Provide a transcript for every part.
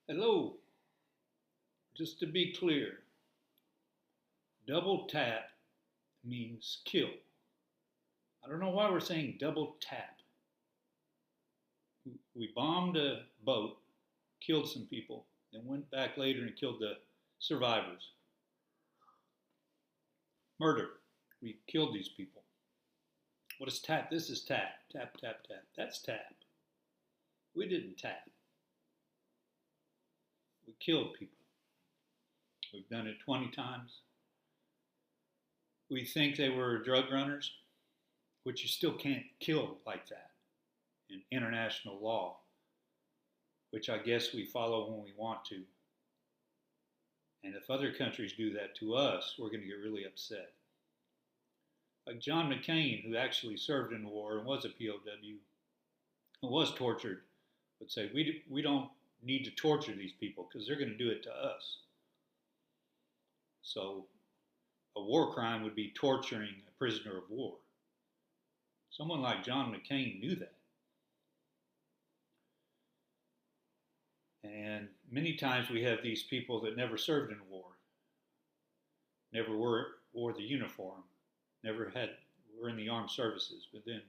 Hello, just to be clear, double tap means kill. I don't know why we're saying double tap. We bombed a boat, killed some people, then went back later and killed the survivors. Murder. We killed these people. What is tap? This is tap. Tap, tap, tap. That's tap. We didn't tap. We killed people. We've done it 20 times. We think they were drug runners, which you still can't kill like that in international law, which I guess we follow when we want to. And if other countries do that to us, we're going to get really upset. Like John McCain, who actually served in the war and was a POW, and was tortured, would say, we don't need to torture these people because they're going to do it to us. So a war crime would be torturing a prisoner of war. Someone like John McCain knew that. And many times we have these people that never served in war, never wore the uniform, were in the armed services, but then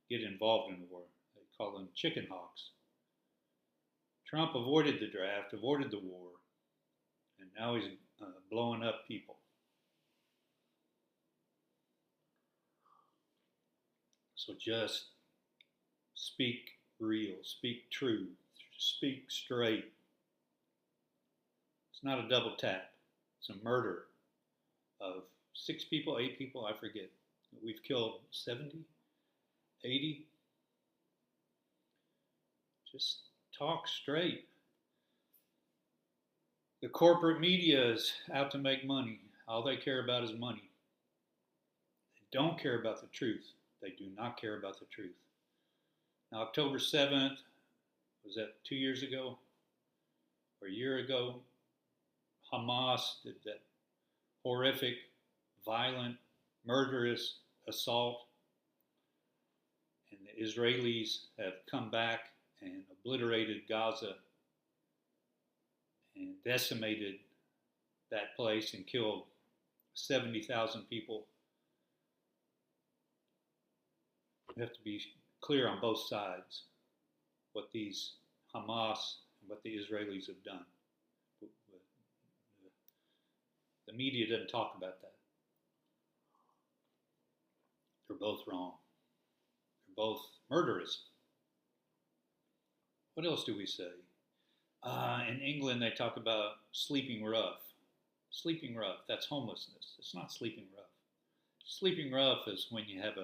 get involved in the war. They call them chicken hawks. Trump avoided the draft, avoided the war, and now he's blowing up people. So just speak real, speak true, speak straight. It's not a double tap. It's a murder of 6 people, 8 people, I forget. We've killed 70, 80. Just talk straight. The corporate media is out to make money. All they care about is money. They don't care about the truth. They do not care about the truth. Now, October 7th, was that 2 years ago or a year ago? Hamas did that horrific, violent, murderous assault. And the Israelis have come back and obliterated Gaza and decimated that place and killed 70,000 people. We have to be clear on both sides what these Hamas and what the Israelis have done. The media doesn't talk about that. They're both wrong. They're both murderous. What else do we say? In England, they talk about sleeping rough. Sleeping rough, that's homelessness. It's not sleeping rough. Sleeping rough is when you have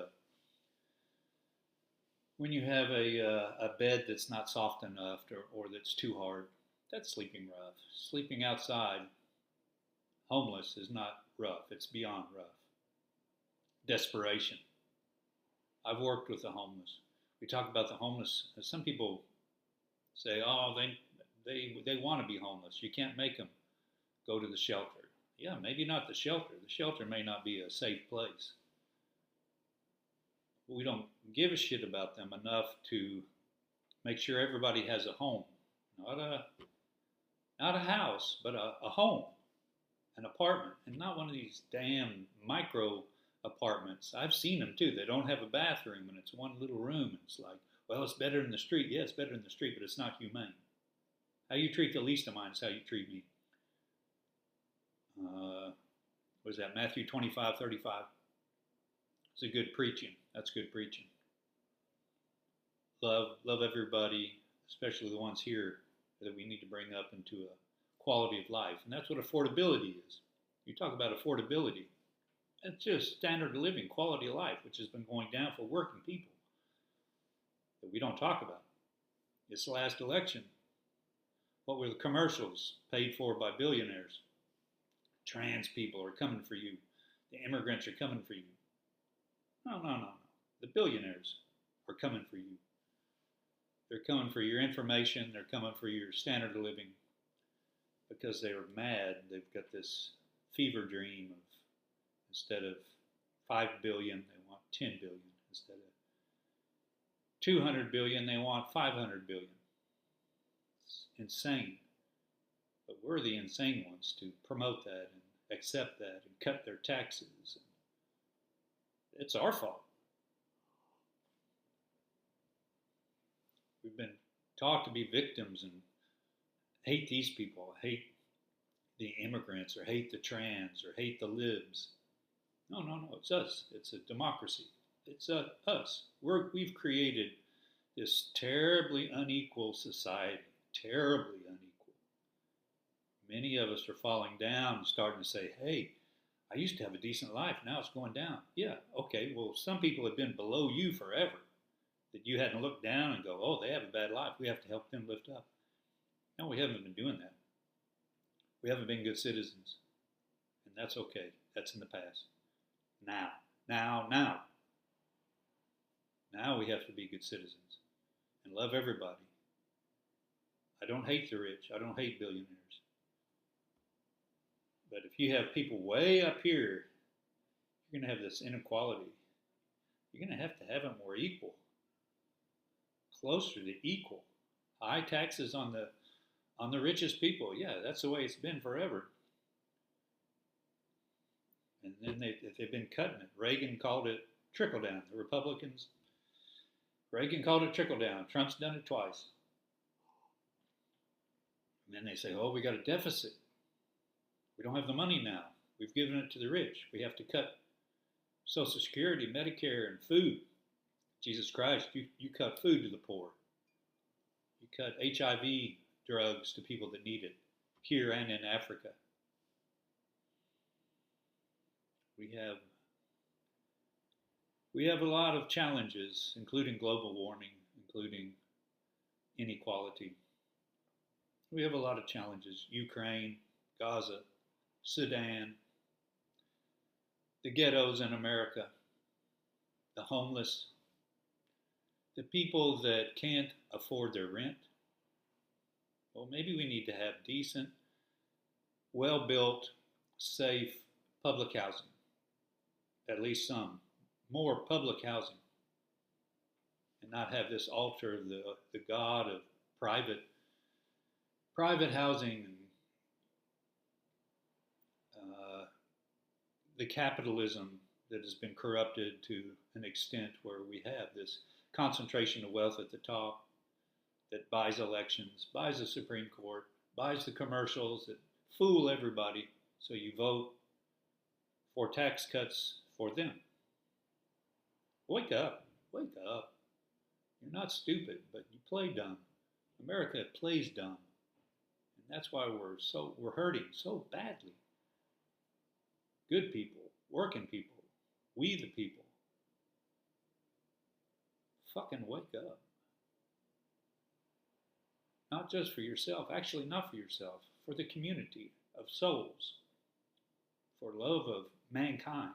a bed that's not soft enough or that's too hard. That's sleeping rough. Sleeping outside, homeless, is not rough. It's beyond rough. Desperation. I've worked with the homeless. We talk about the homeless. Some people say, "Oh, they want to be homeless. You can't make them go to the shelter." Yeah, maybe not the shelter. The shelter may not be a safe place. We don't give a shit about them enough to make sure everybody has a home. Not a house, but a home, an apartment, and not one of these damn micro apartments. I've seen them too. They don't have a bathroom and it's one little room. It's like, well, it's better than the street. Yeah, it's better than the street, but it's not humane. How you treat the least of mine is how you treat me. What is that? Matthew 25:35. It's a good preaching. That's good preaching. Love everybody, especially the ones here that we need to bring up into a quality of life. And that's what affordability is. You talk about affordability. It's just standard of living, quality of life, which has been going down for working people that we don't talk about. This last election, what were the commercials paid for by billionaires? Trans people are coming for you. The immigrants are coming for you. No. The billionaires are coming for you. They're coming for your information. They're coming for your standard of living because they're mad. They've got this fever dream of instead of 5 billion, they want 10 billion. Instead of 200 billion, they want 500 billion. It's insane. But we're the insane ones to promote that and accept that and cut their taxes. It's our fault. We've been taught to be victims and hate these people, hate the immigrants, or hate the trans, or hate the libs. No, no, no. It's us. It's a democracy. It's us. We've created this terribly unequal society, terribly unequal. Many of us are falling down and starting to say, hey, I used to have a decent life. Now it's going down. Yeah, okay. Well, some people have been below you forever that you hadn't looked down and go, oh, they have a bad life. We have to help them lift up. No, we haven't been doing that. We haven't been good citizens. And that's okay. That's in the past. Now we have to be good citizens and love everybody. I don't hate the rich. I don't hate billionaires. But if you have people way up here, you're going to have this inequality. You're going to have it more equal, closer to equal. High taxes on the richest people. Yeah, that's the way it's been forever. And then they've been cutting it. Reagan called it trickle down. The Republicans, Reagan called it trickle down. Trump's done it twice. And then they say, oh, we got a deficit. We don't have the money now. We've given it to the rich. We have to cut Social Security, Medicare, and food. Jesus Christ, you cut food to the poor. You cut HIV drugs to people that need it, here and in Africa. We have a lot of challenges, including global warming, including inequality. We have a lot of challenges. Ukraine, Gaza, Sudan, the ghettos in America, the homeless, the people that can't afford their rent. Well, maybe we need to have decent, well-built, safe public housing. At least some. More public housing. And not have this altar of the god of private housing and the capitalism that has been corrupted to an extent where we have this concentration of wealth at the top that buys elections, buys the Supreme Court, buys the commercials that fool everybody so you vote for tax cuts for them. Wake up. Wake up. You're not stupid, but you play dumb. America plays dumb. And that's why we're hurting so badly. Good people, working people, we the people. Fucking wake up. Not just for yourself, actually not for yourself, for the community of souls, for love of mankind,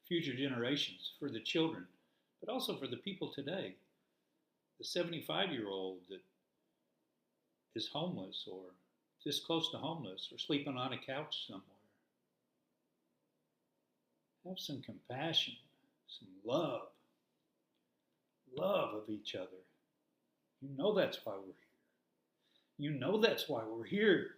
future generations, for the children, but also for the people today. The 75-year-old that is homeless or this close to homeless or sleeping on a couch somewhere. Have some compassion, some love of each other. You know that's why we're here. You know that's why we're here.